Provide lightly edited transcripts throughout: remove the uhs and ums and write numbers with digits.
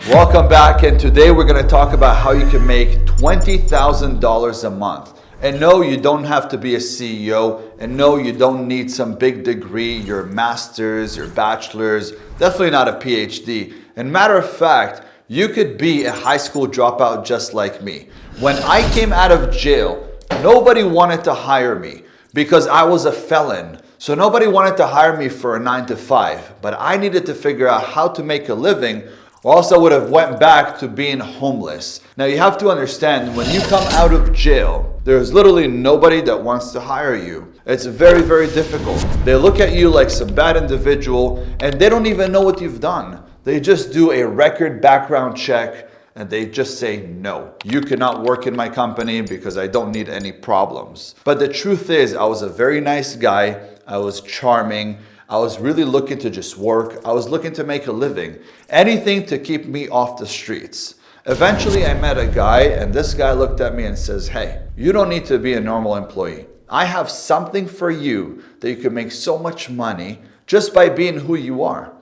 Welcome back, and today we're going to talk about how you can make $20,000 a month. And no, you don't have to be a CEO, and no, you don't need some big degree, your master's, your bachelor's, definitely not a PhD. And matter of fact, you could be a high school dropout just like me. When I came out of jail, nobody wanted to hire me because I was a felon. So nobody wanted to hire me for a 9 to 5, but I needed to figure out how to make a living, or else I would have went back to being homeless. Now you have to understand, when you come out of jail, there's literally nobody that wants to hire you. It's very, very difficult. They look at you like some bad individual and they don't even know what you've done. They just do a record background check and they just say, no, you cannot work in my company because I don't need any problems. But the truth is, I was a very nice guy. I was charming. I was really looking to just work. I was looking to make a living. Anything to keep me off the streets. Eventually, I met a guy, and this guy looked at me and says, hey, you don't need to be a normal employee. I have something for you that you can make so much money just by being who you are.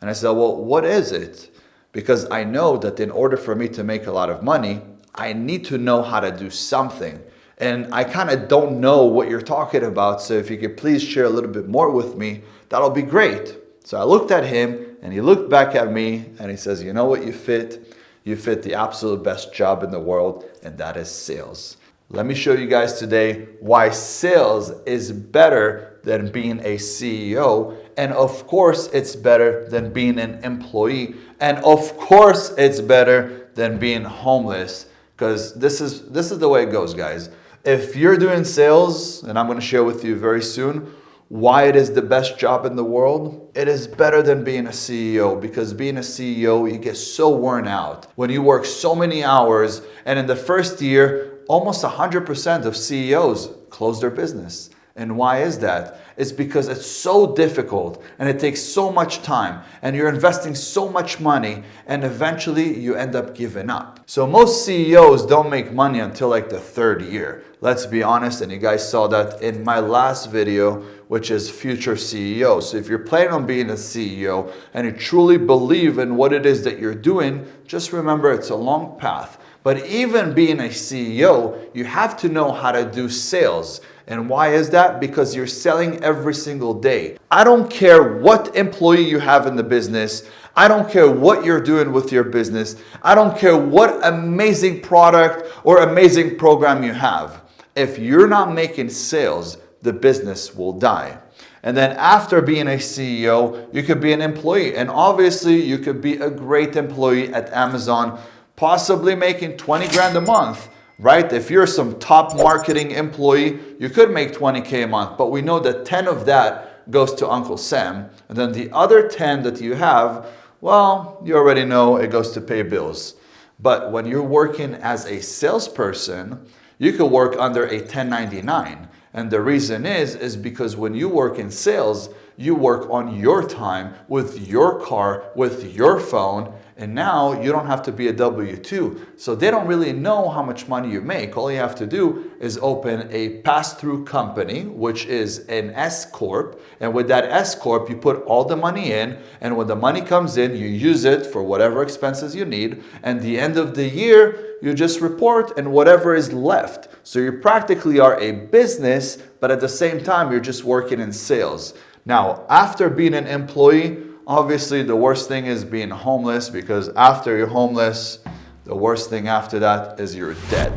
And I said, well, what is it? Because I know that in order for me to make a lot of money, I need to know how to do something. And I kind of don't know what you're talking about. So if you could please share a little bit more with me, that'll be great. So I looked at him and he looked back at me and he says, you know what you fit? You fit the absolute best job in the world, and that is sales. Let me show you guys today why sales is better than being a CEO. And of course, it's better than being an employee. And of course, it's better than being homeless. Because this is the way it goes, guys. If you're doing sales, and I'm going to share with you very soon why it is the best job in the world, it is better than being a CEO, because being a CEO, you get so worn out. When you work so many hours, and in the first year, almost 100% of CEOs close their business. And why is that? It's because it's so difficult and it takes so much time and you're investing so much money and eventually you end up giving up. So most CEOs don't make money until like the third year. Let's be honest, and you guys saw that in my last video, which is Future CEO. So if you're planning on being a CEO and you truly believe in what it is that you're doing, just remember it's a long path. But even being a CEO, you have to know how to do sales. And why is that? Because you're selling every single day. I don't care what employee you have in the business. I don't care what you're doing with your business. I don't care what amazing product or amazing program you have. If you're not making sales, the business will die. And then after being a CEO, you could be an employee. And obviously, you could be a great employee at Amazon, possibly making 20 grand a month, right? If you're some top marketing employee, you could make 20K a month, but we know that 10 of that goes to Uncle Sam. And then the other 10 that you have, well, you already know it goes to pay bills. But when you're working as a salesperson, you could work under a 1099. And the reason is because when you work in sales, you work on your time, with your car, with your phone, and now you don't have to be a W-2. So they don't really know how much money you make. All you have to do is open a pass-through company, which is an S-Corp. And with that S-Corp, you put all the money in. And when the money comes in, you use it for whatever expenses you need. And the end of the year, you just report and whatever is left. So you practically are a business, but at the same time, you're just working in sales. Now, after being an employee, obviously the worst thing is being homeless, because after you're homeless, the worst thing after that is you're dead.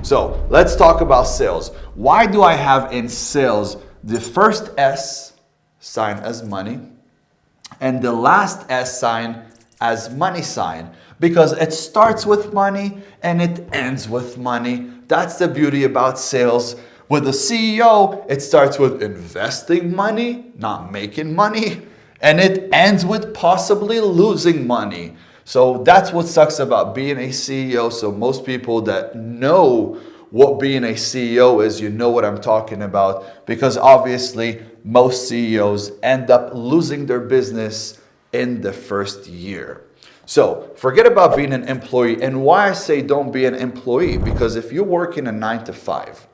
So let's talk about sales. Why do I have in sales the first S sign as money and the last S sign as money sign? Because it starts with money and it ends with money. That's the beauty about sales. With a CEO, it starts with investing money, not making money, and it ends with possibly losing money. So that's what sucks about being a CEO. So most people that know what being a CEO is, you know what I'm talking about, because obviously most CEOs end up losing their business in the first year. So forget about being an employee. And why I say don't be an employee, because if you work in a 9 to 5,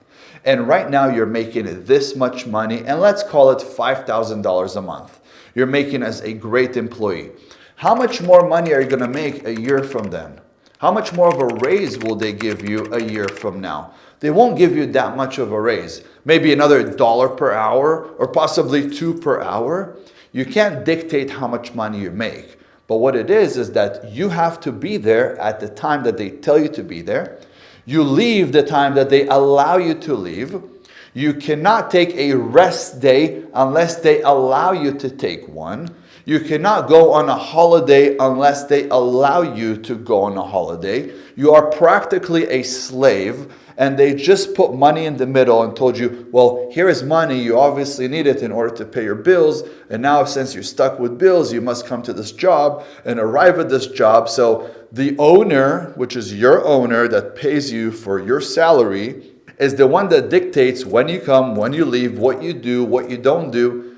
and right now you're making this much money, and let's call it $5,000 a month, you're making as a great employee. How much more money are you going to make a year from then? How much more of a raise will they give you a year from now? They won't give you that much of a raise. Maybe another dollar per hour or possibly $2 per hour. You can't dictate how much money you make. But what it is that you have to be there at the time that they tell you to be there. You leave the time that they allow you to leave. You cannot take a rest day unless they allow you to take one. You cannot go on a holiday unless they allow you to go on a holiday. You are practically a slave, and they just put money in the middle and told you, well, here is money. You obviously need it in order to pay your bills. And now since you're stuck with bills, you must come to this job and arrive at this job. So the owner, which is your owner that pays you for your salary, is the one that dictates when you come, when you leave, what you do, what you don't do.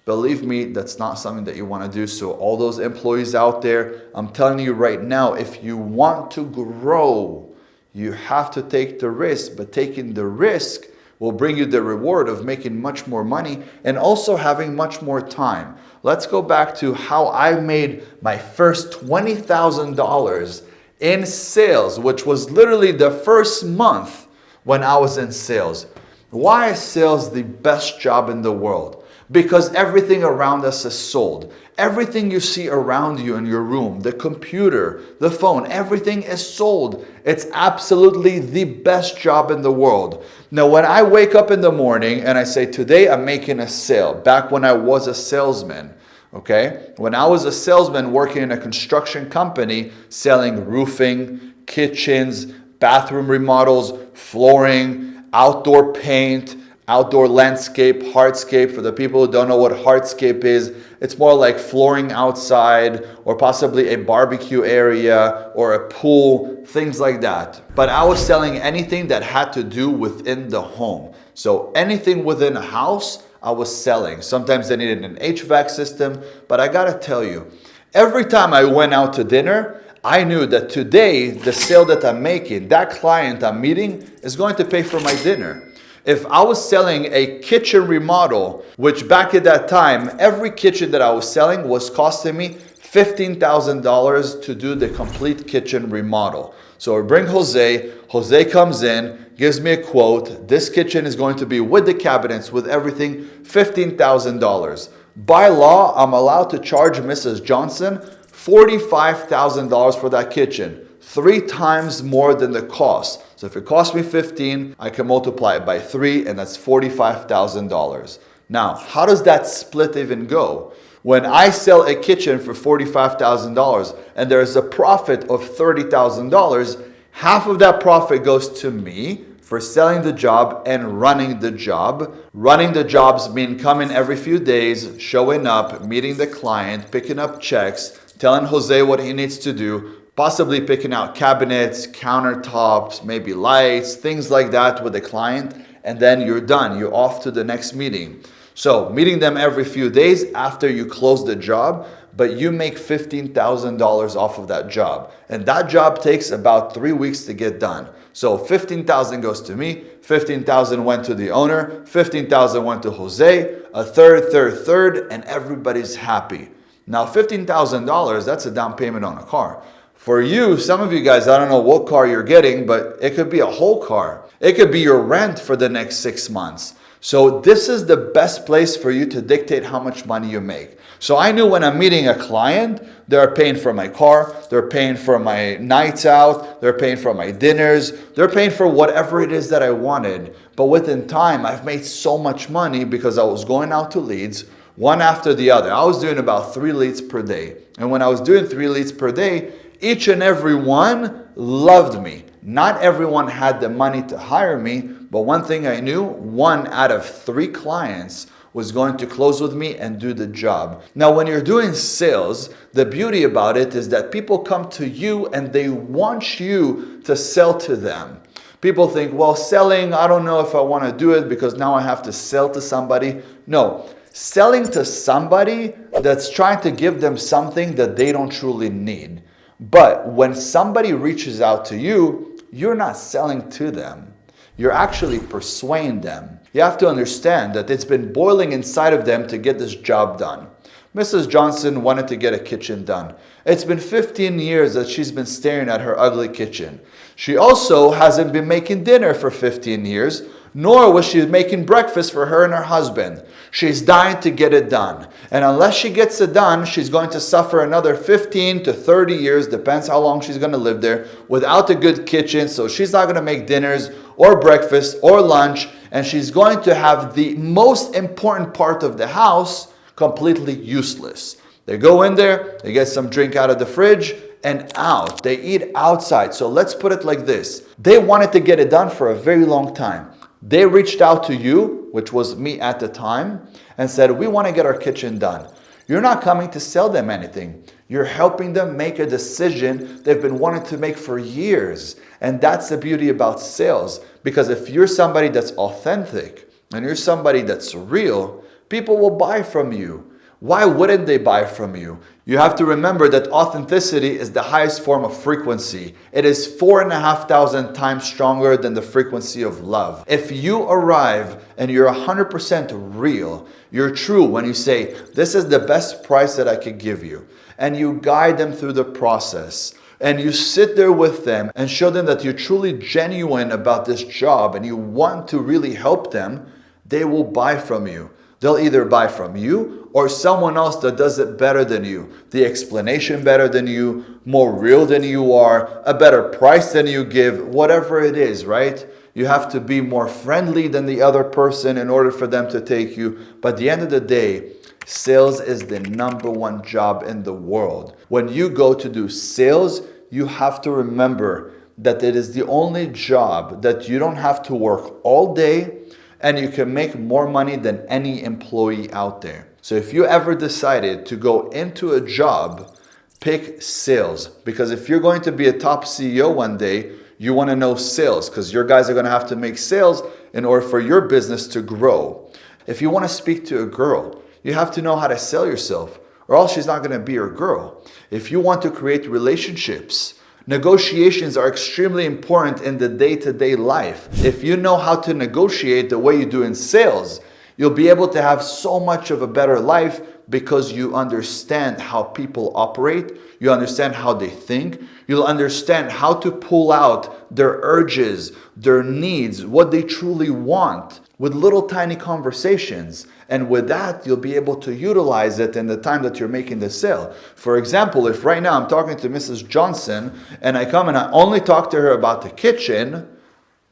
Believe me, that's not something that you want to do. So all those employees out there, I'm telling you right now, if you want to grow, you have to take the risk. But taking the risk will bring you the reward of making much more money and also having much more time. Let's go back to how I made my first $20,000 in sales, which was literally the first month when I was in sales. Why is sales the best job in the world? Because everything around us is sold. Everything you see around you in your room, the computer, the phone, everything is sold. It's absolutely the best job in the world. Now, when I wake up in the morning and I say, today I'm making a sale, back when I was a salesman, okay? When I was a salesman working in a construction company, selling roofing, kitchens, bathroom remodels, flooring, outdoor paint, outdoor landscape, hardscape. For the people who don't know what hardscape is, it's more like flooring outside or possibly a barbecue area or a pool, things like that. But I was selling anything that had to do within the home. So anything within a house, I was selling. Sometimes they needed an HVAC system, but I gotta tell you, every time I went out to dinner, I knew that today, the sale that I'm making, that client I'm meeting is going to pay for my dinner. If I was selling a kitchen remodel, which back at that time, every kitchen that I was selling was costing me $15,000 to do the complete kitchen remodel. So I bring Jose, Jose comes in, gives me a quote. This kitchen is going to be with the cabinets, with everything, $15,000. By law, I'm allowed to charge Mrs. Johnson $45,000 for that kitchen, 3 times more than the cost. So if it cost me 15, I can multiply it by 3, and that's $45,000. Now, how does that split even go? When I sell a kitchen for $45,000 and there's a profit of $30,000, half of that profit goes to me for selling the job and running the job. Running the jobs mean coming every few days, showing up, meeting the client, picking up checks, telling Jose what he needs to do, possibly picking out cabinets, countertops, maybe lights, things like that with the client, and then you're done. You're off to the next meeting. So meeting them every few days after you close the job, but you make $15,000 off of that job. And that job takes about 3 weeks to get done. So $15,000 goes to me, $15,000 went to the owner, $15,000 went to Jose, a third, and everybody's happy. Now $15,000, that's a down payment on a car. For you, some of you guys, I don't know what car you're getting, but it could be a whole car. It could be your rent for the next 6 months. So this is the best place for you to dictate how much money you make. So I knew when I'm meeting a client, they're paying for my car, they're paying for my nights out, they're paying for my dinners, they're paying for whatever it is that I wanted. But within time, I've made so much money because I was going out to leads, one after the other. I was doing about 3 leads per day. And when I was doing 3 leads per day, each and every one loved me. Not everyone had the money to hire me, but one thing I knew, 1 out of 3 clients was going to close with me and do the job. Now, when you're doing sales, the beauty about it is that people come to you and they want you to sell to them. People think, well, selling, I don't know if I want to do it because now I have to sell to somebody. No, selling to somebody that's trying to give them something that they don't truly need. But when somebody reaches out to you, you're not selling to them. You're actually persuading them. You have to understand that it's been boiling inside of them to get this job done. Mrs. Johnson wanted to get a kitchen done. It's been 15 years that she's been staring at her ugly kitchen. She also hasn't been making dinner for 15 years, nor was she making breakfast for her and her husband. She's dying to get it done. And unless she gets it done, she's going to suffer another 15 to 30 years, depends how long she's going to live there, without a good kitchen. So she's not going to make dinners or breakfast or lunch. And she's going to have the most important part of the house completely useless. They go in there, they get some drink out of the fridge, and out. They eat outside. So let's put it like this. They wanted to get it done for a very long time. They reached out to you, which was me at the time, and said, we want to get our kitchen done. You're not coming to sell them anything. You're helping them make a decision they've been wanting to make for years. And that's the beauty about sales. Because if you're somebody that's authentic and you're somebody that's real, people will buy from you. Why wouldn't they buy from you? You have to remember that authenticity is the highest form of frequency. It is 4,500 times stronger than the frequency of love. If you arrive and you're 100% real, you're true when you say, this is the best price that I could give you, and you guide them through the process, and you sit there with them and show them that you're truly genuine about this job and you want to really help them, they will buy from you. They'll either buy from you or someone else that does it better than you. The explanation better than you, more real than you are, a better price than you give, whatever it is, right? You have to be more friendly than the other person in order for them to take you. But at the end of the day, sales is the number one job in the world. When you go to do sales, you have to remember that it is the only job that you don't have to work all day, and you can make more money than any employee out there. So if you ever decided to go into a job, pick sales. Because if you're going to be a top CEO one day, you want to know sales, because your guys are going to have to make sales in order for your business to grow. If you want to speak to a girl, you have to know how to sell yourself, or else she's not going to be your girl. If you want to create relationships, negotiations are extremely important in the day-to-day life. If you know how to negotiate the way you do in sales, you'll be able to have so much of a better life because you understand how people operate, you understand how they think, you'll understand how to pull out their urges, their needs, what they truly want with little tiny conversations. And with that, you'll be able to utilize it in the time that you're making the sale. For example, if right now I'm talking to Mrs. Johnson and I come and I only talk to her about the kitchen,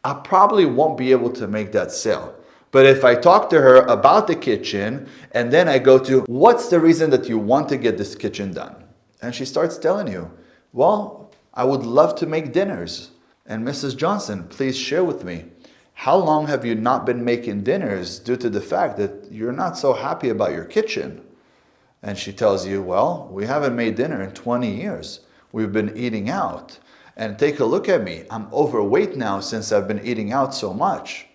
I probably won't be able to make that sale. But if I talk to her about the kitchen and then I go to, what's the reason that you want to get this kitchen done? And she starts telling you, well, I would love to make dinners. And Mrs. Johnson, please share with me, how long have you not been making dinners due to the fact that you're not so happy about your kitchen? And she tells you, well, we haven't made dinner in 20 years. We've been eating out. And take a look at me. I'm overweight now since I've been eating out so much.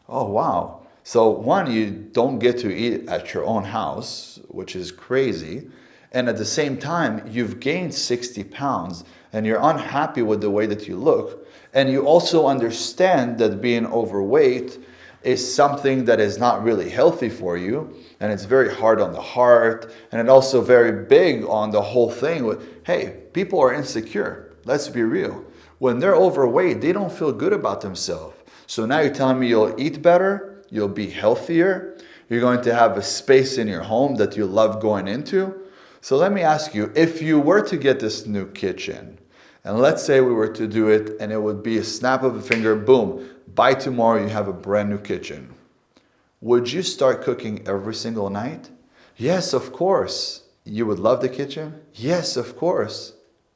Oh, wow. So one, you don't get to eat at your own house, which is crazy. And at the same time, you've gained 60 pounds and you're unhappy with the way that you look. And you also understand that being overweight is something that is not really healthy for you. And it's very hard on the heart. And it's also very big on the whole thing with, hey, people are insecure. Let's be real. When they're overweight, they don't feel good about themselves. So now you're telling me you'll eat better, you'll be healthier, you're going to have a space in your home that you love going into. So let me ask you, if you were to get this new kitchen, and let's say we were to do it and it would be a snap of a finger, boom, by tomorrow you have a brand new kitchen. Would you start cooking every single night? Yes, of course. You would love the kitchen? Yes, of course.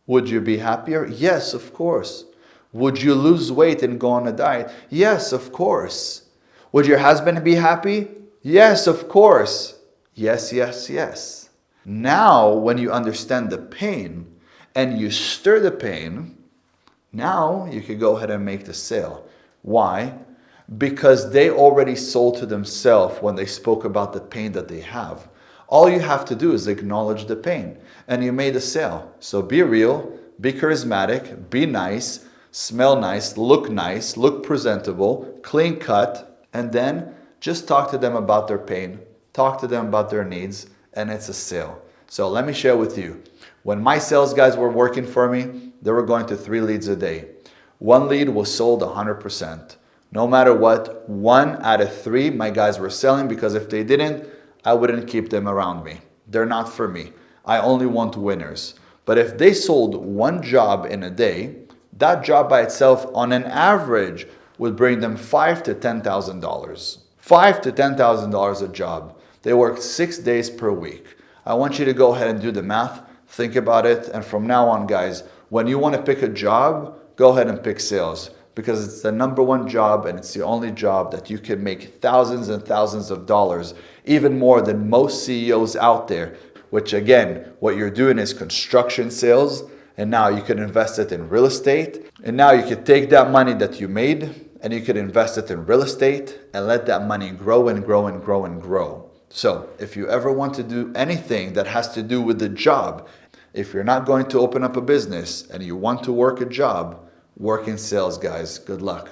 Would you be happier? Yes, of course. Would you lose weight and go on a diet? Yes, of course. Would your husband be happy? Yes, of course. Yes, yes, yes. Now, when you understand the pain and you stir the pain, now you can go ahead and make the sale. Why? Because they already sold to themselves when they spoke about the pain that they have. All you have to do is acknowledge the pain and you made a sale. So be real, be charismatic, be nice, smell nice, look presentable, clean cut, and then just talk to them about their pain, talk to them about their needs, and it's a sale. So let me share with you. When my sales guys were working for me, they were going to 3 leads a day. 1 lead was sold 100%. No matter what, 1 out of 3 my guys were selling, because if they didn't, I wouldn't keep them around me. They're not for me. I only want winners. But if they sold 1 job in a day, that job by itself on an average would bring them $5,000 to $10,000. $5,000 to $10,000 a job. They worked 6 days per week. I want you to go ahead and do the math, think about it, and from now on, guys, when you want to pick a job, go ahead and pick sales, because it's the #1 job and it's the only job that you can make thousands and thousands of dollars, even more than most CEOs out there, which again, what you're doing is construction sales, and now you can invest it in real estate, and now you can take that money that you made and you can invest it in real estate and let that money grow and grow and grow and grow. So if you ever want to do anything that has to do with the job, if you're not going to open up a business and you want to work a job, work in sales, guys. Good luck.